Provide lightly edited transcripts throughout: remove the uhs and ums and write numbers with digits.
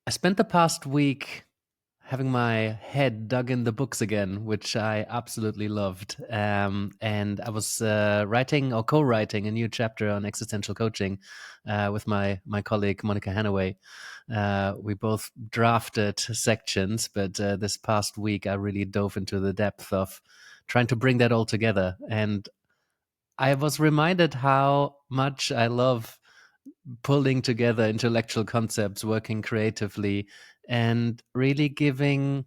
I spent the past week having my head dug in the books again, which I absolutely loved. And I was writing or co-writing a new chapter on existential coaching with my colleague Monica Hannaway. We both drafted sections, but this past week I really dove into the depth of trying to bring that all together. And I was reminded how much I love pulling together intellectual concepts, working creatively, and really giving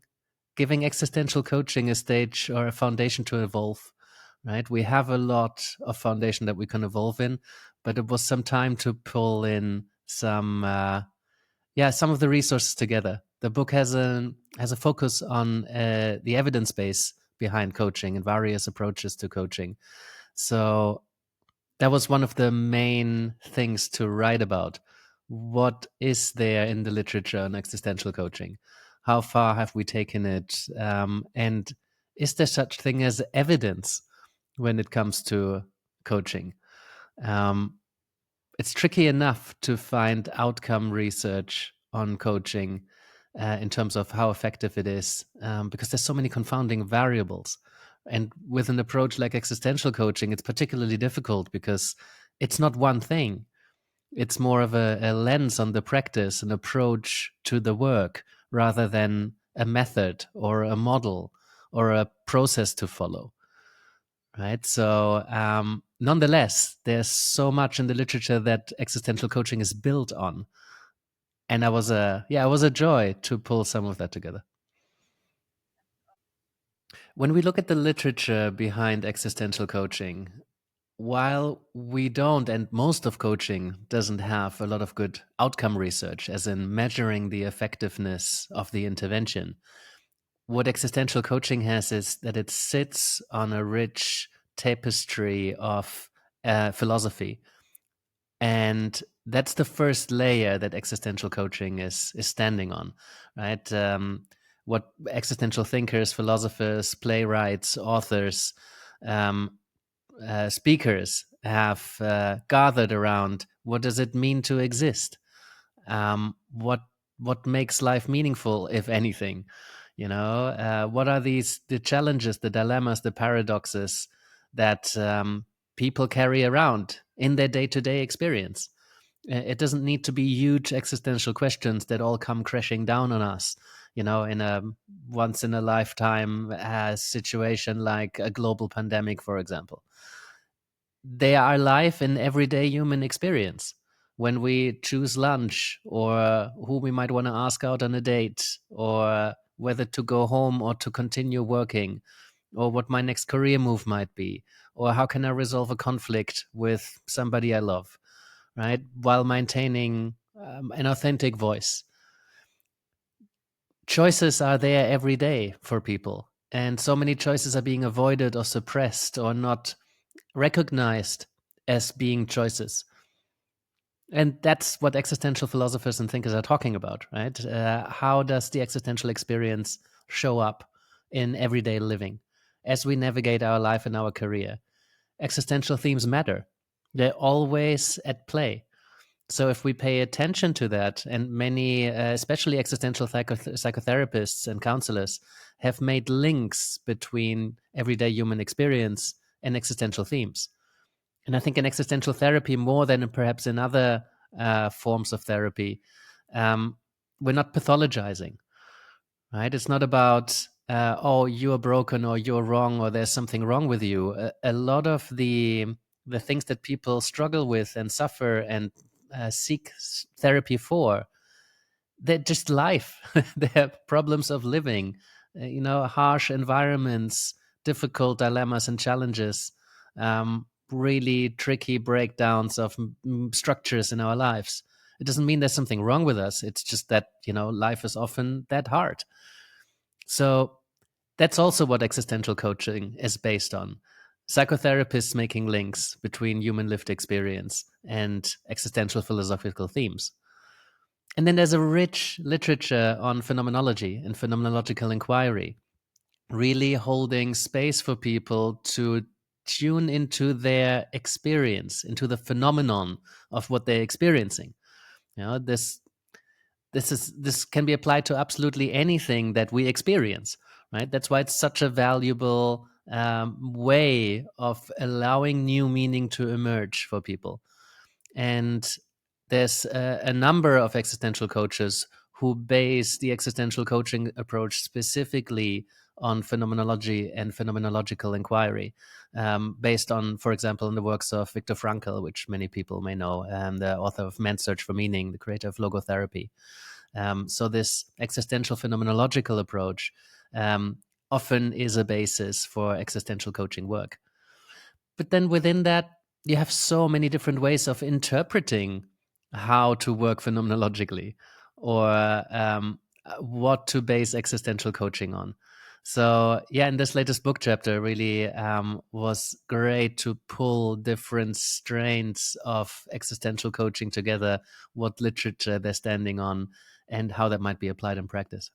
existential coaching a stage or a foundation to evolve. Right, we have a lot of foundation that we can evolve in, but it was some time to pull in some of the resources together. The book has a focus on the evidence base behind coaching and various approaches to coaching. So that was one of the main things to write about. What is there in the literature on existential coaching? How far have we taken it? And is there such thing as evidence when it comes to coaching? Um, it's tricky enough to find outcome research on coaching in terms of how effective it is, because there's so many confounding variables. And with an approach like existential coaching, it's particularly difficult because it's not one thing. It's more of a lens on the practice, an approach to the work, rather than a method or a model or a process to follow. Right. So, nonetheless, there's so much in the literature that existential coaching is built on, and it was a joy to pull some of that together. When we look at the literature behind existential coaching, while we don't, and most of coaching doesn't have a lot of good outcome research, as in measuring the effectiveness of the intervention, what existential coaching has is that it sits on a rich tapestry of philosophy. And that's the first layer that existential coaching is standing on, right? What existential thinkers, philosophers, playwrights, authors, um, speakers have gathered around. What does it mean to exist? What makes life meaningful, if anything? What are the challenges, the dilemmas, the paradoxes that people carry around in their day-to-day experience? It doesn't need to be huge existential questions that all come crashing down on us, in a once in a lifetime situation like a global pandemic, for example. They are life in everyday human experience. When we choose lunch, or who we might want to ask out on a date, or whether to go home or to continue working, or what my next career move might be, or how can I resolve a conflict with somebody I love, right? While maintaining an authentic voice. Choices are there every day for people. And so many choices are being avoided or suppressed or not recognized as being choices. And that's what existential philosophers and thinkers are talking about, right? How does the existential experience show up in everyday living as we navigate our life and our career? Existential themes matter. They're always at play. So if we pay attention to that, and many, especially existential psychotherapists and counselors, have made links between everyday human experience and existential themes. And I think in existential therapy, more than perhaps in other forms of therapy, we're not pathologizing, right? It's not about, oh, you're broken or you're wrong or there's something wrong with you. A lot of the things that people struggle with and suffer and seek therapy for, they're just life. They're problems of living, harsh environments, difficult dilemmas and challenges, really tricky breakdowns of structures in our lives. It doesn't mean there's something wrong with us. It's just that, life is often that hard. So that's also what existential coaching is based on. Psychotherapists making links between human lived experience and existential philosophical themes. And then there's a rich literature on phenomenology and phenomenological inquiry, really holding space for people to tune into their experience, into the phenomenon of what they're experiencing. This this can be applied to absolutely anything that we experience, right? That's why it's such a valuable way of allowing new meaning to emerge for people. And there's a number of existential coaches who base the existential coaching approach specifically on phenomenology and phenomenological inquiry, based on, for example, in the works of Viktor Frankl, which many people may know, and the author of Man's Search for Meaning, the creator of logotherapy. So this existential phenomenological approach often is a basis for existential coaching work. But then within that, you have so many different ways of interpreting how to work phenomenologically, or what to base existential coaching on. So yeah, in this latest book chapter really was great to pull different strains of existential coaching together, what literature they're standing on, and how that might be applied in practice.